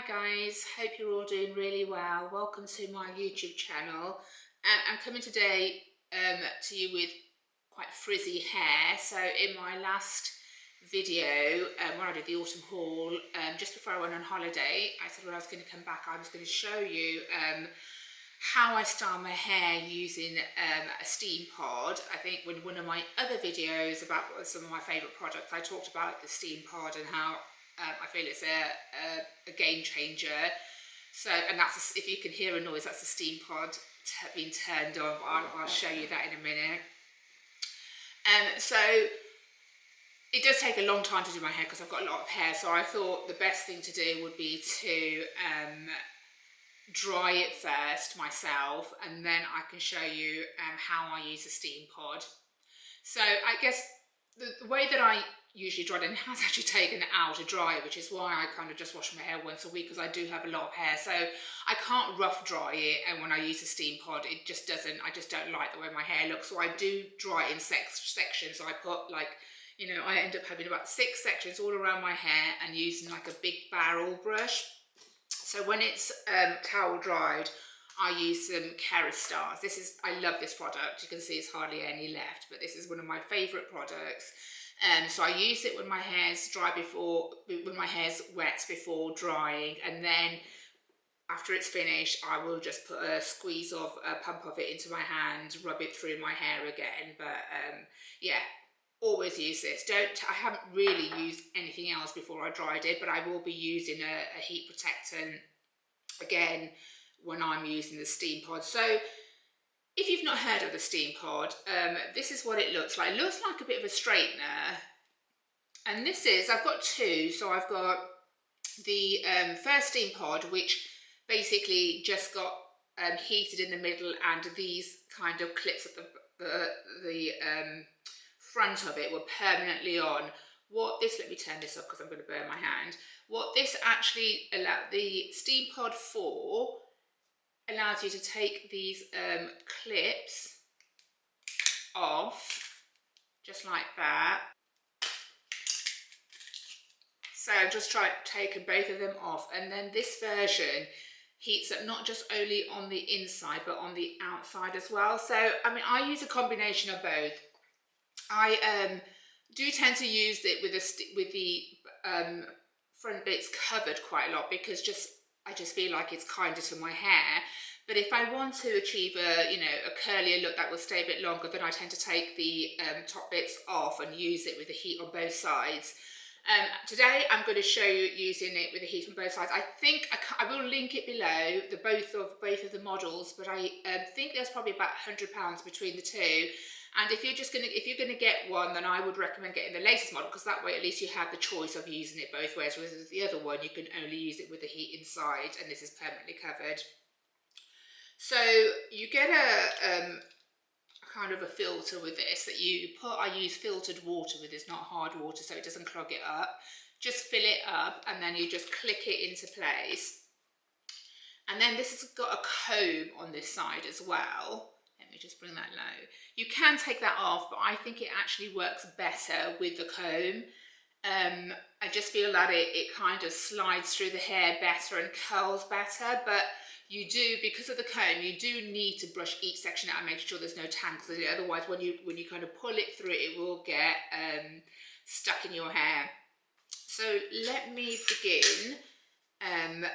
guys, hope you're all doing really well. Welcome to my YouTube channel. I'm coming today to you with quite frizzy hair. So in my last video, when I did the autumn haul, just before I went on holiday, I said when I was going to come back I was going to show you how I style my hair using a steam pod. I think when one of my other videos about some of my favourite products, I talked about the steam pod and how I feel it's a game changer. So, and that's if you can hear a noise, that's the steam pod being turned on. I'll show you that in a minute. So it does take a long time to do my hair because I've got a lot of hair. So I thought the best thing to do would be to dry it first myself, and then I can show you how I use a steam pod. So I guess the way that I usually dry it, and it has actually taken an hour to dry it, which is why I kind of just wash my hair once a week because I do have a lot of hair, so I can't rough dry it. And when I use a steam pod, it just doesn't, I just don't like the way my hair looks, so I do dry it in sections. So I put like, you know, I end up having about 6 sections all around my hair and using like a big barrel brush. So when it's towel dried, I use some Kerastars. I love this product. You can see it's hardly any left, but this is one of my favourite products. So I use it when my hair's wet before drying, and then after it's finished, I will just put a squeeze of a pump of it into my hand, rub it through my hair again. But yeah, always use this. I haven't really used anything else before I dried it, but I will be using a heat protectant again when I'm using the steam pod. So if you've not heard of the steam pod, this is what it looks like. It looks like a bit of a straightener. And I've got 2. So I've got the first steam pod, which basically just got heated in the middle, and these kind of clips at the front of it were permanently on. Let me turn this off because I'm going to burn my hand. What this actually allowed, the steam pod 4, allows you to take these clips off, just like that. So I've just taken both of them off, and then this version heats up not just only on the inside but on the outside as well. So I mean, I use a combination of both. I do tend to use it with the front bits covered quite a lot because I just feel like it's kinder to my hair. But if I want to achieve a curlier look that will stay a bit longer, then I tend to take the top bits off and use it with the heat on both sides. Today I'm going to show you using it with the heat on both sides. I think I will link it below, both of the models, but I think there's probably about £100 between the two. And if you're gonna get one, then I would recommend getting the latest model, because that way at least you have the choice of using it both ways. Whereas the other one, you can only use it with the heat inside, and this is permanently covered. So you get a kind of a filter with this that you put. I use filtered water with this, not hard water, so it doesn't clog it up. Just fill it up, and then you just click it into place. And then this has got a comb on this side as well. Let me just bring that low. You can take that off, but I think it actually works better with the comb. I just feel that it kind of slides through the hair better and curls better, but you do, because of the comb, you do need to brush each section out and make sure there's no tangles in it. Otherwise, when you kind of pull it through, it will get stuck in your hair. So let me begin. And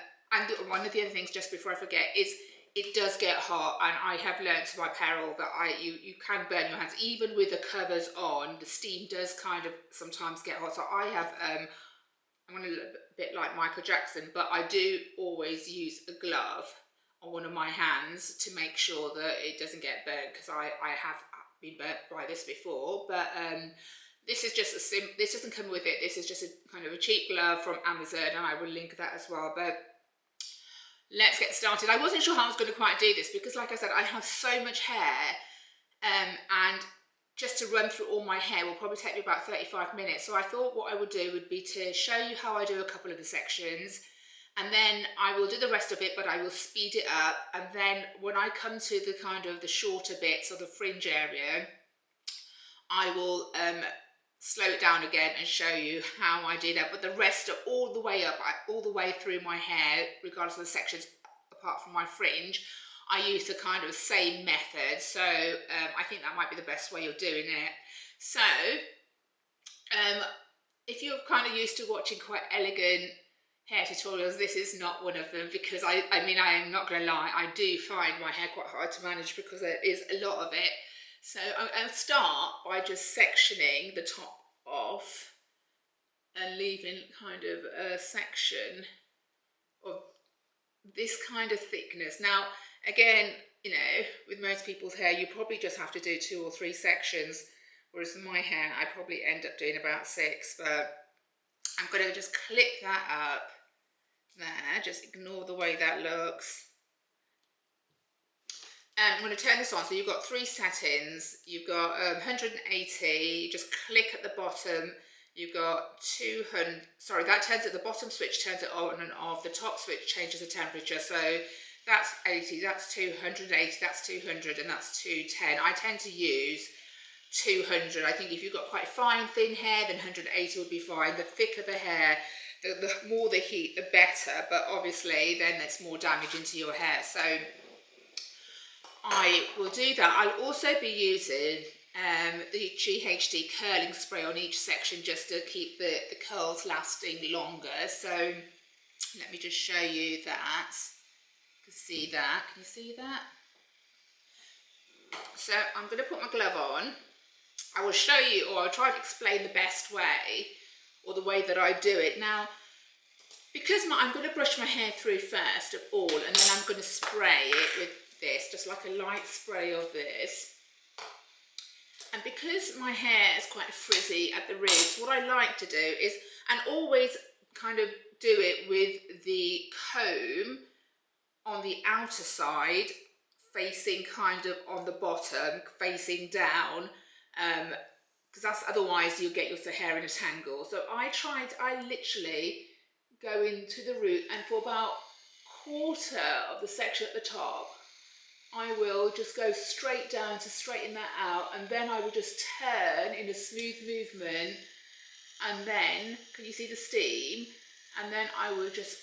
one of the other things, just before I forget, is it does get hot, and I have learned to my peril that you can burn your hands even with the covers on. The steam does kind of sometimes get hot, so I have I'm going to look a bit like Michael Jackson, but I do always use a glove on one of my hands to make sure that it doesn't get burnt, because I have been burnt by this before. But this is just this doesn't come with it. This is just a kind of a cheap glove from Amazon, and I will link that as well. But let's get started. I wasn't sure how I was going to quite do this because, like I said, I have so much hair, and just to run through all my hair will probably take me about 35 minutes. So I thought what I would do would be to show you how I do a couple of the sections, and then I will do the rest of it, but I will speed it up. And then when I come to the kind of the shorter bits or the fringe area, I will slow it down again and show you how I do that. But the rest are all the way up, all the way through my hair, regardless of the sections, apart from my fringe. I use the kind of same method. So I think that might be the best way of doing it. So if you're kind of used to watching quite elegant hair tutorials, this is not one of them, because I mean, I am not going to lie, I do find my hair quite hard to manage because there is a lot of it. So I'll start by just sectioning the top off and leaving kind of a section of this kind of thickness. Now, again, you know, with most people's hair, you probably just have to do 2 or 3 sections, whereas with my hair, I probably end up doing about 6, but I'm going to just clip that up there, just ignore the way that looks. And I'm going to turn this on. So you've got 3 settings. You've got 180, you just click at the bottom. You've got 200, sorry, that turns it, the bottom switch turns it on and off. The top switch changes the temperature. So that's 80, that's 280, that's 200, and that's 210. I tend to use 200. I think if you've got quite fine, thin hair, then 180 would be fine. The thicker the hair, the more the heat, the better. But obviously, then there's more damage into your hair. So I will do that. I'll also be using the GHD curling spray on each section just to keep the curls lasting longer. So let me just show you that. You can see that. Can you see that? So I'm going to put my glove on. I will show you, or I'll try to explain the best way, or the way that I do it. Now, because I'm going to brush my hair through first of all, and then I'm going to spray it with this, just like a light spray of this. And because my hair is quite frizzy at the roots, what I like to do is, and always kind of do it with the comb on the outer side, facing kind of on the bottom, facing down, because that's, otherwise you'll get your hair in a tangle. So I literally go into the root, and for about quarter of the section at the top, I will just go straight down to straighten that out, and then I will just turn in a smooth movement, and then, can you see the steam? And then I will just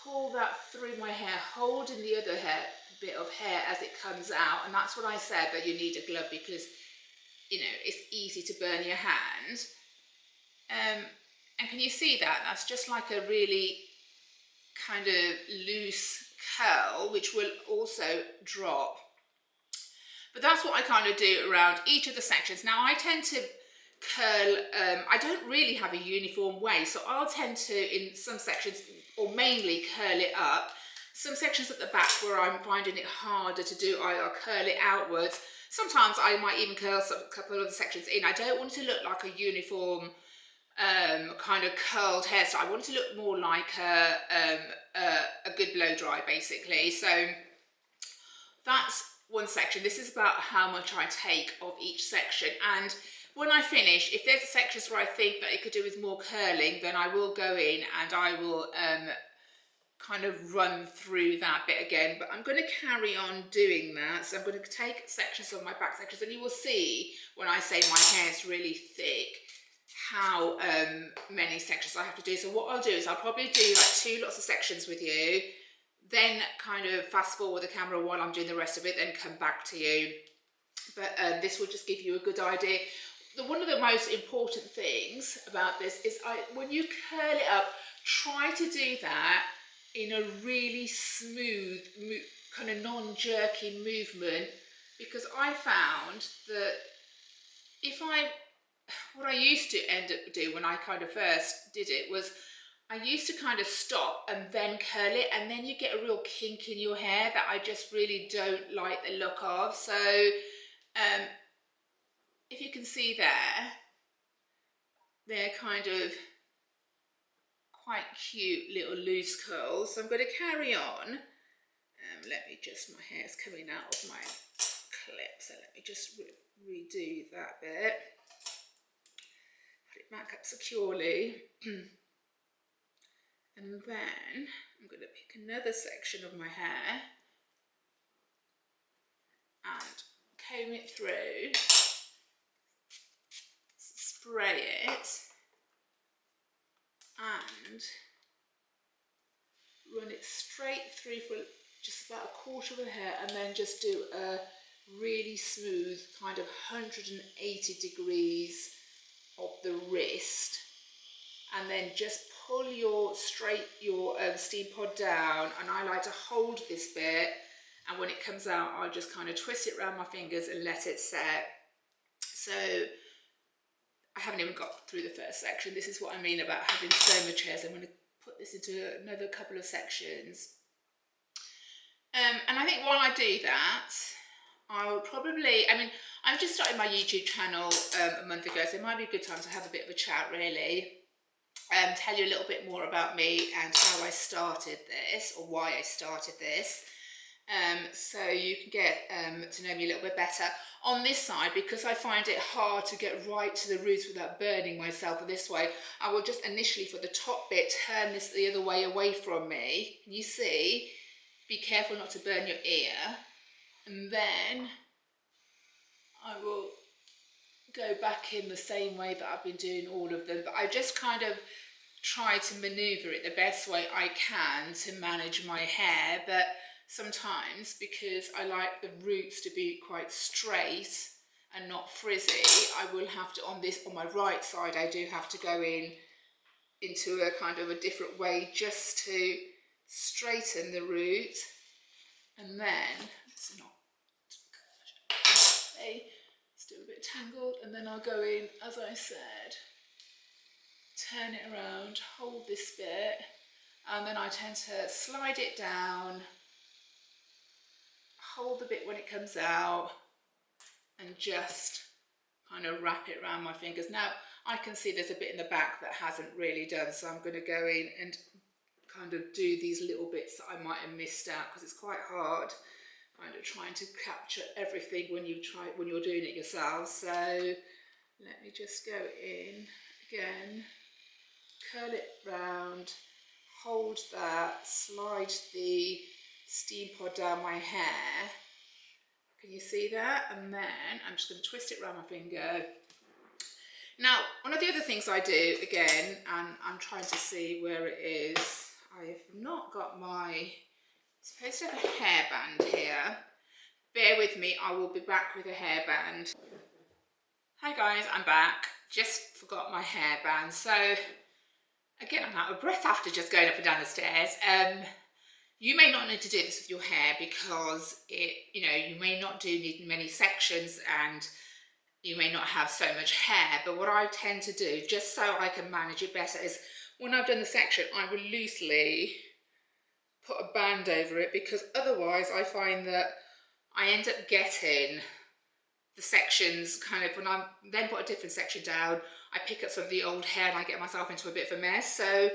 pull that through my hair, holding the other bit of hair as it comes out. And that's what I said, that you need a glove, because, you know, it's easy to burn your hand. And can you see that? That's just like a really kind of loose curl, which will also drop. But that's what I kind of do around each of the sections. Now, I tend to curl, I don't really have a uniform way, so I'll tend to, in some sections, or mainly curl it up. Some sections at the back where I'm finding it harder to do, I'll curl it outwards. Sometimes I might even curl a couple of the sections in. I don't want it to look like a uniform kind of curled hairstyle. I want it to look more like a good blow dry, basically. So that's one section. This is about how much I take of each section. And when I finish, if there's sections where I think that it could do with more curling, then I will go in and I will kind of run through that bit again. But I'm going to carry on doing that. So I'm going to take sections of my back sections, and you will see when I say my hair is really thick how many sections I have to do. So what I'll do is I'll probably do like 2 lots of sections with you, then kind of fast forward the camera while I'm doing the rest of it, then come back to you. But this will just give you a good idea. One of the most important things about this is when you curl it up, try to do that in a really smooth, kind of non-jerky movement, because I found that what I used to end up doing when I kind of first did it was I used to kind of stop and then curl it, and then you get a real kink in your hair that I just really don't like the look of. So if you can see there, they're kind of quite cute little loose curls. So I'm going to carry on. Let me just, my hair's coming out of my clip, so let me just redo that bit. Put it back up securely. And then I'm going to pick another section of my hair and comb it through. spray it and run it straight through for just about a quarter of a hair, and then just do a really smooth kind of 180 degrees of the wrist, and then just pull your steam pod down. And I like to hold this bit, and when it comes out I'll just kind of twist it around my fingers and let it set. So I haven't even got through the first section. This is what I mean about having so much hair. So I'm going to put this into another couple of sections. And I think while I do that, I will probably, I mean, I've just started my YouTube channel a month ago, so it might be a good time to have a bit of a chat really. Tell you a little bit more about me and how I started this, or why I started this. So you can get to know me a little bit better. On this side, because I find it hard to get right to the roots without burning myself this way, I will just initially for the top bit turn this the other way away from me. Can you see? Be careful not to burn your ear. And then I will go back in the same way that I've been doing all of them, but I just kind of try to maneuver it the best way I can to manage my hair. But sometimes, because I like the roots to be quite straight and not frizzy, I will have to, on my right side, I do have to go into a kind of a different way just to straighten the root. And then it's not still a bit tangled, and then I'll go in, as I said, turn it around, hold this bit, and then I tend to slide it down, hold the bit when it comes out, and just kind of wrap it around my fingers. Now I can see there's a bit in the back that hasn't really done, so I'm going to go in and kind of do these little bits that I might have missed out, because it's quite hard kind of trying to capture everything when you're doing it yourself. So let me just go in again, curl it round, hold that, slide the steam pod down my hair. Can you see that? And then I'm just going to twist it around my finger. Now, one of the other things I do, again, and I'm trying to see where it is, I've not got my, supposed to have a hairband here. Bear with me, I will be back with a hairband. Hi guys, I'm back. Just forgot my hairband. So, again, I'm out of breath after just going up and down the stairs. You may not need to do this with your hair because you may not need many sections and you may not have so much hair. But what I tend to do, just so I can manage it better, is when I've done the section, I will loosely put a band over it, because otherwise I find that I end up getting the sections kind of, when I then put a different section down, I pick up some of the old hair and I get myself into a bit of a mess. So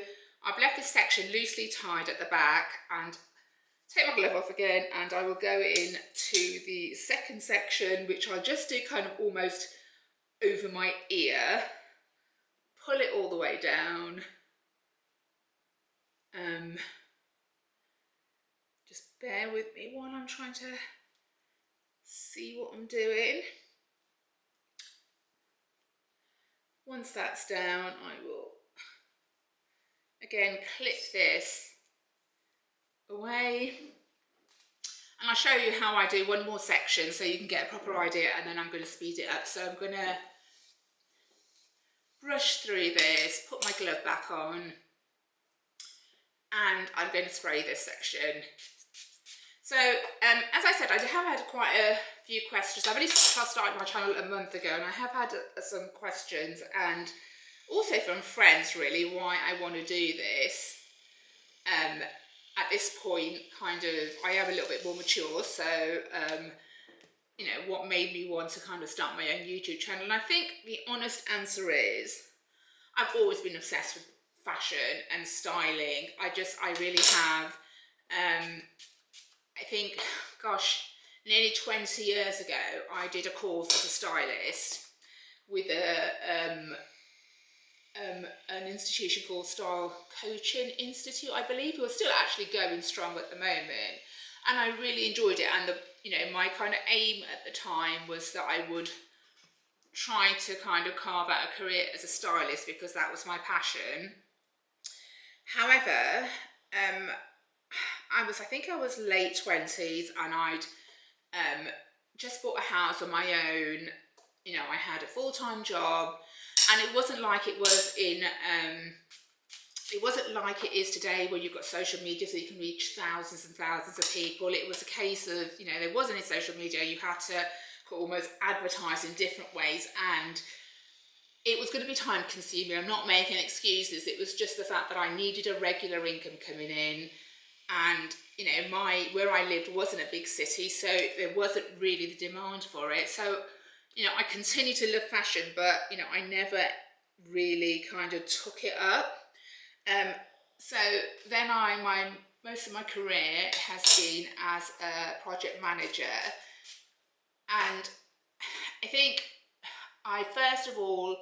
I've left this section loosely tied at the back, and take my glove off again, and I will go in to the second section, which I'll just do kind of almost over my ear, pull it all the way down. Just bear with me while I'm trying to see what I'm doing. Once that's down, I will again clip this away, and I'll show you how I do one more section so you can get a proper idea, and then I'm going to speed it up. So I'm going to brush through this, put my glove back on, and I'm going to spray this section. So, as I said, I have had quite a few questions. I've only started my channel a month ago, and I have had some questions, and also from friends really, why I want to do this. At this point, kind of, I am a little bit more mature, so, what made me want to kind of start my own YouTube channel. And I think the honest answer is, I've always been obsessed with fashion and styling. I really have. I think, gosh, nearly 20 years ago, I did a course as a stylist with an institution called Style Coaching Institute, I believe, who are still actually going strong at the moment. And I really enjoyed it. And my kind of aim at the time was that I would trying to kind of carve out a career as a stylist because that was my passion. However, I think I was late 20s, and I'd just bought a house on my own. You know, I had a full-time job, and it wasn't like it was in it wasn't like it is today, where you've got social media so you can reach thousands and thousands of people. It was a case of, you know, there wasn't any social media. You had to almost advertise in different ways, and it was going to be time consuming. I'm not making excuses. It was just the fact that I needed a regular income coming in, and you know, where I lived wasn't a big city, so there wasn't really the demand for it. So, you know, I continued to love fashion, but you know, I never really kind of took it up. So then most of my career has been as a project manager, and I think I first of all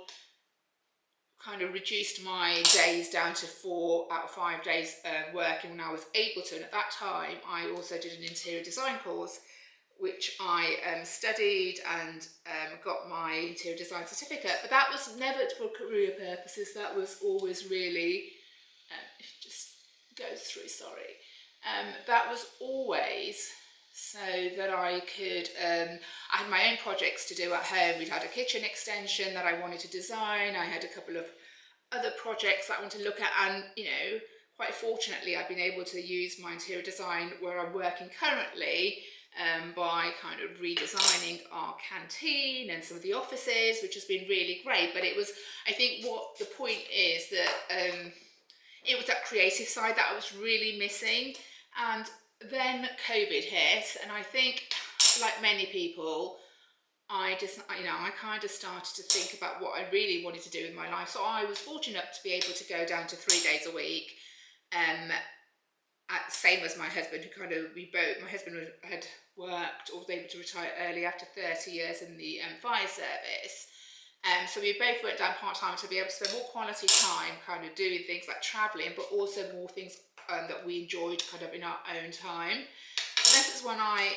kind of reduced my days down to 4 out of 5 days working when I was able to. And at that time, I also did an interior design course, which I studied and got my interior design certificate. But that was never for career purposes. That was always really, it just goes through, sorry. That was always so that I could, I had my own projects to do at home. We'd had a kitchen extension that I wanted to design. I had a couple of other projects that I wanted to look at, and you know, quite fortunately I've been able to use my interior design where I'm working currently by kind of redesigning our canteen and some of the offices, which has been really great. But it was, I think what the point is that it was that creative side that I was really missing. And then COVID hit, and I think, like many people, I kind of started to think about what I really wanted to do in my life. So I was fortunate to be able to go down to 3 days a week, same as my husband, who kind of, my husband had worked or was able to retire early after 30 years in the fire service. So we both went down part-time to be able to spend more quality time kind of doing things like travelling, but also more things that we enjoyed kind of in our own time. So this is when I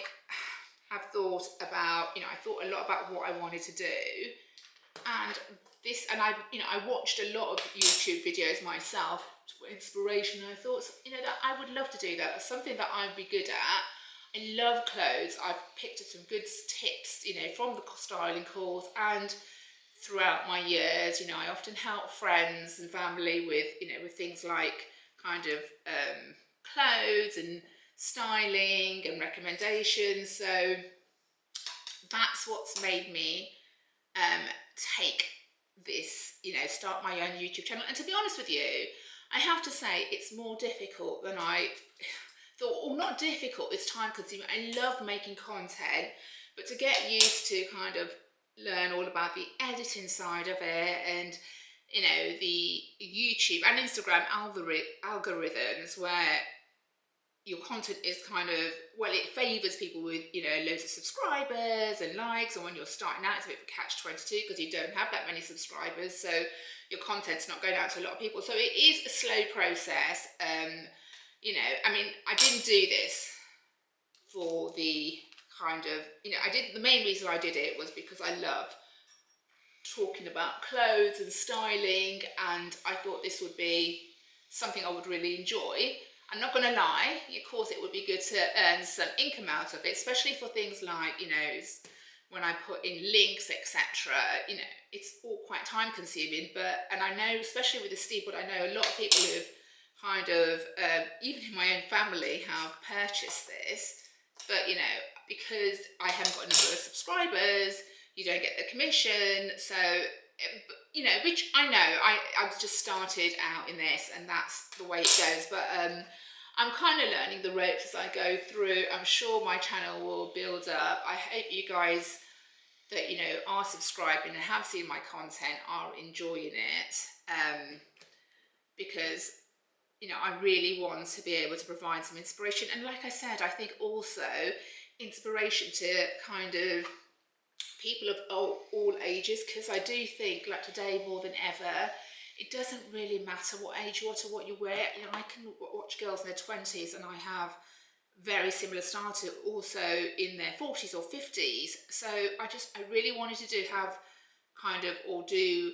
have thought about, you know, I thought a lot about what I wanted to do, and I watched a lot of YouTube videos myself for inspiration, and I thought, you know, that I would love to do that. That's something that I'd be good at. I love clothes. I've picked up some good tips, you know, from the styling course, and throughout my years, you know, I often help friends and family with, you know, with things like kind of clothes and styling and recommendations. So that's what's made me take this, you know, start my own YouTube channel. And to be honest with you, I have to say it's more difficult than I thought, or not difficult, it's time consuming. I love making content, but to get used to kind of learn all about the editing side of it, and you know, the YouTube and Instagram algorithms, where your content is kind of, well, it favours people with, you know, loads of subscribers and likes, and when you're starting out it's a bit of a catch-22 because you don't have that many subscribers, so your content's not going out to a lot of people. So it is a slow process. You know, I mean, I didn't do this for the kind of, you know, the main reason I did it was because I love talking about clothes and styling, and I thought this would be something I would really enjoy. I'm not going to lie, of course it would be good to earn some income out of it, especially for things like, you know, when I put in links, etc. You know, it's all quite time consuming, and I know, especially with the Steampod, I know a lot of people who've kind of, even in my own family, have purchased this, but you know, because I haven't got a number of subscribers, you don't get the commission. So, you know, which I know, I've just started out in this, and that's the way it goes, but I'm kind of learning the ropes as I go through. I'm sure my channel will build up. I hope you guys that, you know, are subscribing and have seen my content are enjoying it, because, you know, I really want to be able to provide some inspiration, and like I said, I think also inspiration to kind of people of all ages, because I do think, like today more than ever, it doesn't really matter what age you are to what you wear. You know, I can watch girls in their 20s, and I have very similar style to also in their 40s or 50s. So I really wanted to have kind of, or do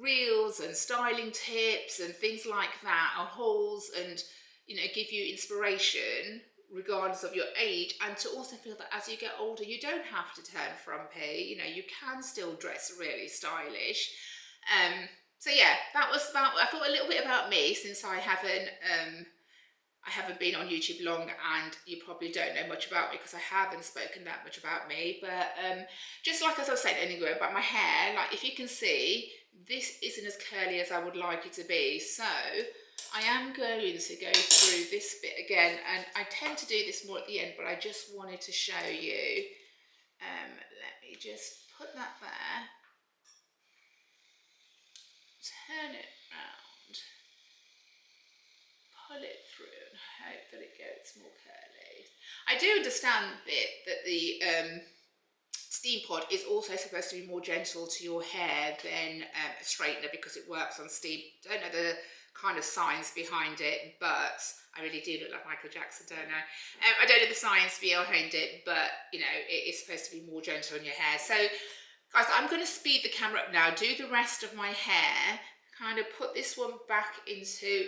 reels and styling tips and things like that, or hauls, and give you inspiration regardless of your age, and to also feel that as you get older you don't have to turn frumpy. You can still dress really stylish. So yeah, that was about, I thought, a little bit about me, since I haven't been on YouTube long, and you probably don't know much about me because I haven't spoken that much about me. But just like as I was saying anyway about my hair, like if you can see, this isn't as curly as I would like it to be. So I am going to go through this bit again, and I tend to do this more at the end, but I just wanted to show you. Let me just put that there, turn it round, pull it through, and hope that it gets more curly. I do understand a bit that the Steampod is also supposed to be more gentle to your hair than a straightener, because it works on steam. Don't know the kind of science behind it, but I really do look like Michael Jackson, don't I? I don't know the science behind it, but it is supposed to be more gentle on your hair. So guys, I'm going to speed the camera up now, do the rest of my hair, kind of put this one back into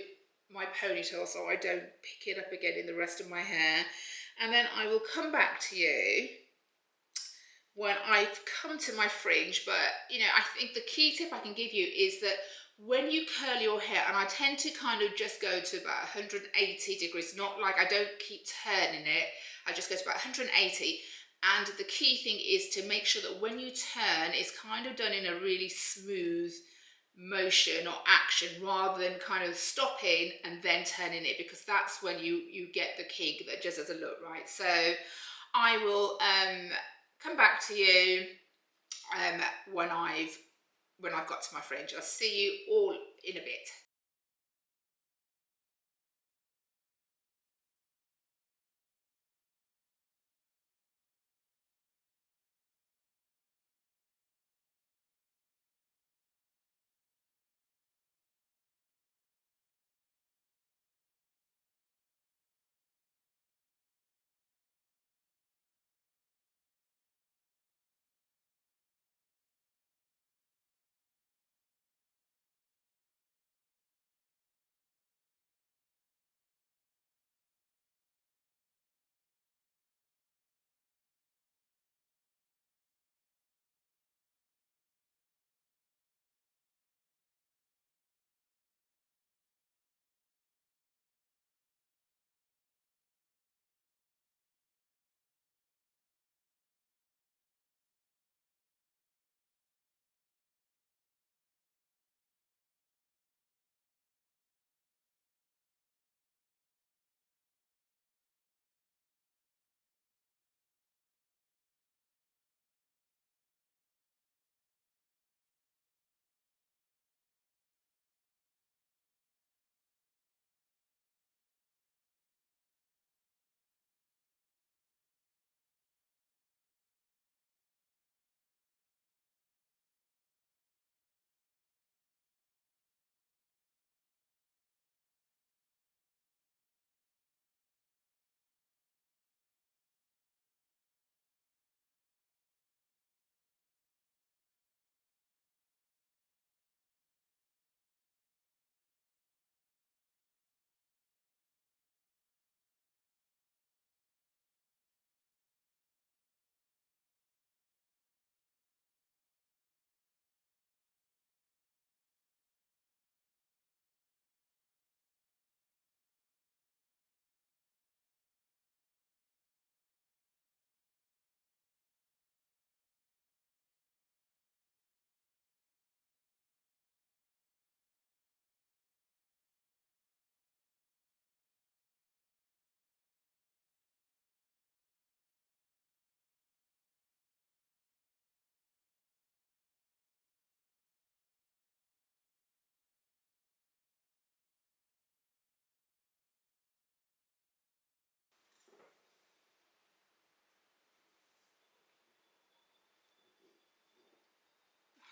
my ponytail so I don't pick it up again in the rest of my hair, and then I will come back to you when I've come to my fringe. But I think the key tip I can give you is that when you curl your hair, and I tend to kind of just go to about 180 degrees, not like, I don't keep turning it, I just go to about 180. And the key thing is to make sure that when you turn, it's kind of done in a really smooth motion or action, rather than kind of stopping and then turning it, because that's when you get the kink that just doesn't look right. So I will come back to you when I've got to my fringe. I'll see you all in a bit.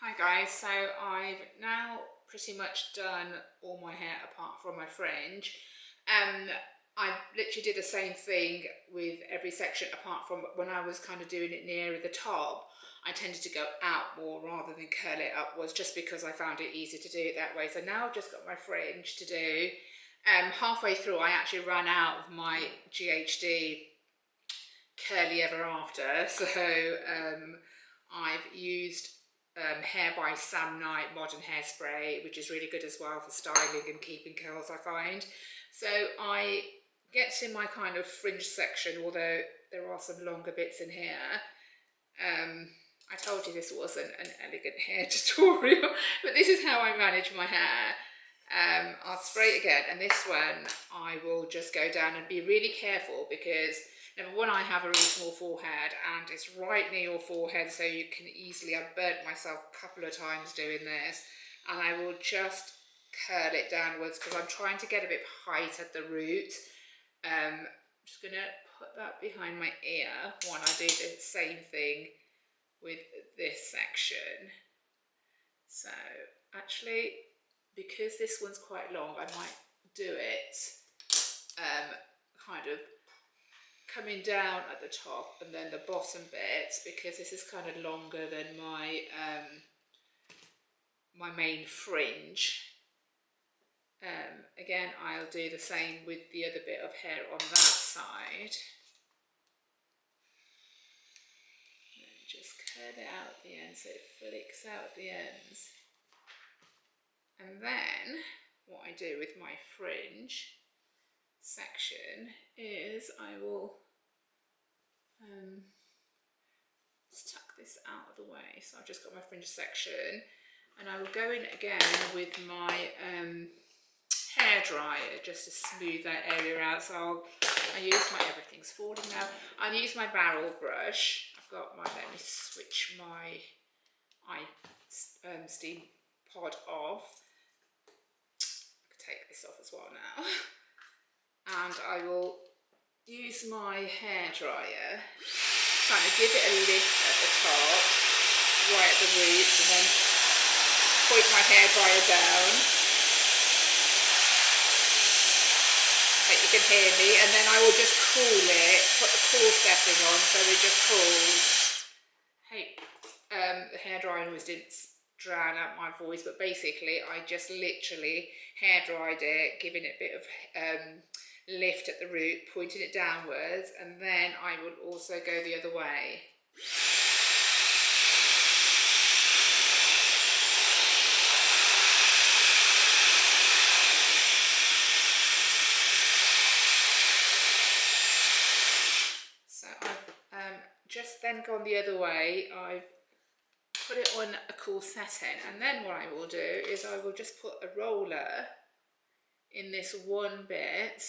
Hi guys, so I've now pretty much done all my hair apart from my fringe. I literally did the same thing with every section apart from when I was kind of doing it near the top. I tended to go out more rather than curl it upwards, just because I found it easier to do it that way. So now I've just got my fringe to do. Halfway through, I actually ran out of my GHD Curly Ever After, so I've used Hair by Sam Knight Modern Hairspray, which is really good as well for styling and keeping curls, I find. So I get to my kind of fringe section, although there are some longer bits in here. I told you this wasn't an elegant hair tutorial, but this is how I manage my hair. I'll spray it again, and this one I will just go down and be really careful, because number one, I have a really small forehead and it's right near your forehead, so you can easily, I've burnt myself a couple of times doing this, and I will just curl it downwards because I'm trying to get a bit of height at the root. I'm just going to put that behind my ear while I do the same thing with this section. So actually, because this one's quite long, I might do it kind of coming down at the top and then the bottom bits, because this is kind of longer than my my main fringe. Again, I'll do the same with the other bit of hair on that side. And just curl it out at the end so it flicks out the ends. And then what I do with my fringe section is I will just tuck this out of the way. So I've just got my fringe section, and I will go in again with my hair dryer just to smooth that area out. So I use my, everything's falling now. I'll use my barrel brush. I've got my, let me switch my Steampod off. I could take this off as well now. And I will use my hair dryer, kind of give it a lift at the top, right at the roots, and then point my hair dryer down. Like you can hear me, and then I will just cool it, put the cool setting on so it just cools. Hey, the hair dryer always didn't drown out my voice, but basically I just literally hair dried it, giving it a bit of lift at the root, pointing it downwards, and then I would also go the other way. So I've just then gone the other way. I've put it on a cool setting, and then what I will do is I will just put a roller in this one bit.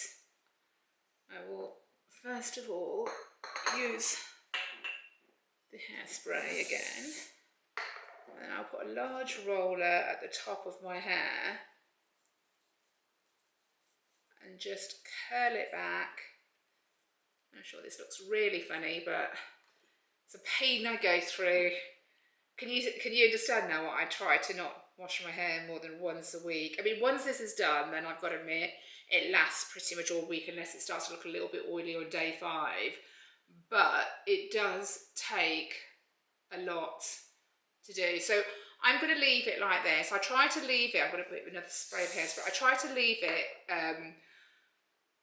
I will first of all use the hairspray again, and then I'll put a large roller at the top of my hair and just curl it back. I'm sure this looks really funny, but it's a pain I go through. Can you understand now why I try to not wash my hair more than once a week? I mean, once this is done, then I've got to admit, it lasts pretty much all week unless it starts to look a little bit oily on day 5. But it does take a lot to do. So I'm going to leave it like this. I try to leave it, I'm going to put another spray of hairspray. I try to leave it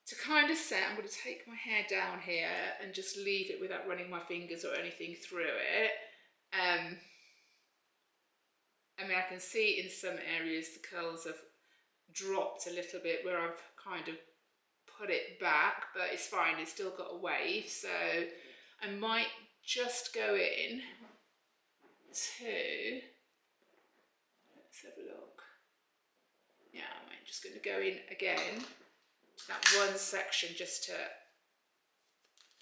to kind of set. I'm going to take my hair down here and just leave it without running my fingers or anything through it. I mean, I can see in some areas the curls have dropped a little bit where I've kind of put it back, but it's fine, it's still got a wave. So I might just go in to, let's have a look. Yeah, I'm just going to go in again to that one section just to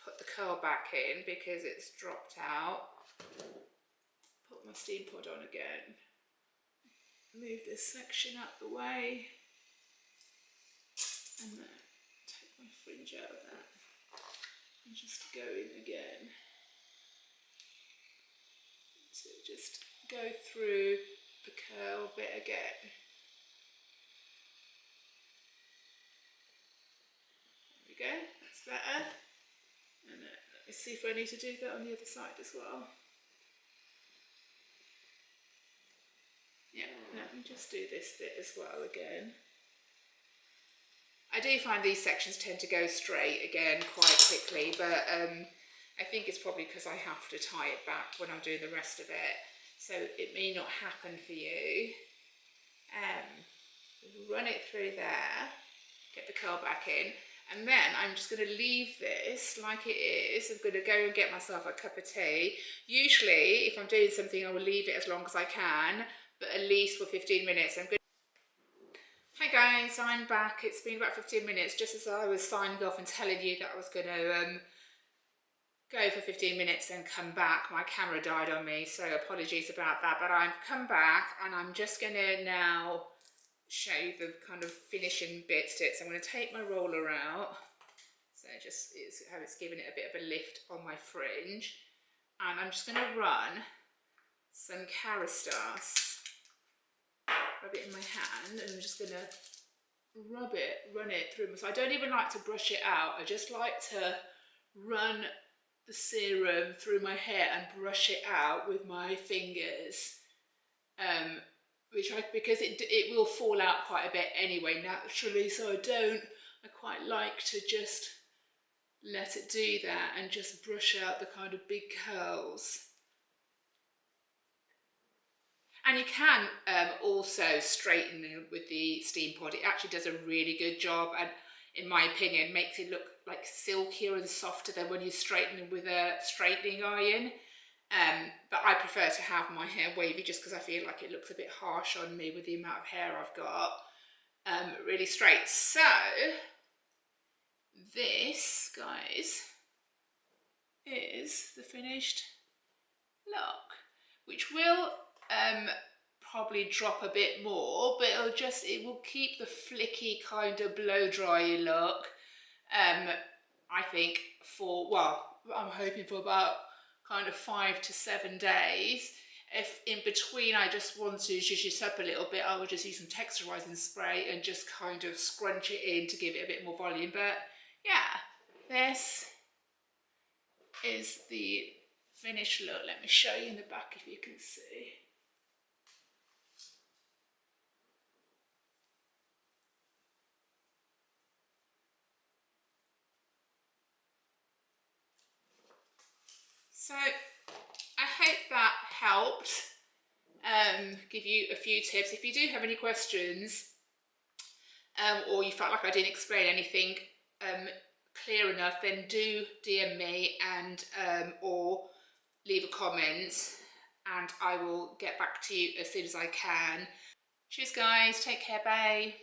put the curl back in because it's dropped out. Put my Steampod on again. Move this section out the way, and then take my fringe out of that and just go in again. So just go through the curl bit again. There we go, that's better. And let me see if I need to do that on the other side as well. Let me just do this bit as well again. I do find these sections tend to go straight again quite quickly, but I think it's probably because I have to tie it back when I'm doing the rest of it. So it may not happen for you. Run it through there, get the curl back in, and then I'm just going to leave this like it is. I'm going to go and get myself a cup of tea. Usually, if I'm doing something, I will leave it as long as I can, but at least for 15 minutes. Hi guys, I'm back. It's been about 15 minutes, just as I was signing off and telling you that I was going to go for 15 minutes and come back. My camera died on me, so apologies about that, but I've come back and I'm just going to now show you the kind of finishing bits to it. So I'm going to take my roller out, so just it's how it's giving it a bit of a lift on my fringe, and I'm just going to run some Kerastase, rub it in my hand, and I'm just going to run it through. So I don't even like to brush it out, I just like to run the serum through my hair and brush it out with my fingers, because it will fall out quite a bit anyway naturally, so I quite like to just let it do that and just brush out the kind of big curls. And you can also straighten them with the Steampod. It actually does a really good job, and in my opinion makes it look like silkier and softer than when you straighten them with a straightening iron. But I prefer to have my hair wavy just because I feel like it looks a bit harsh on me with the amount of hair I've got. Really straight. So this, guys, is the finished look, which will probably drop a bit more, but it will keep the flicky kind of blow dry look. I think I'm hoping for about kind of 5 to 7 days. If in between I just want to zhuzh it up a little bit, I will just use some texturizing spray and just kind of scrunch it in to give it a bit more volume. But yeah, this is the finished look. Let me show you in the back if you can see. So I hope that helped give you a few tips. If you do have any questions, or you felt like I didn't explain anything clear enough, then do DM me and or leave a comment, and I will get back to you as soon as I can. Cheers guys, take care, bye.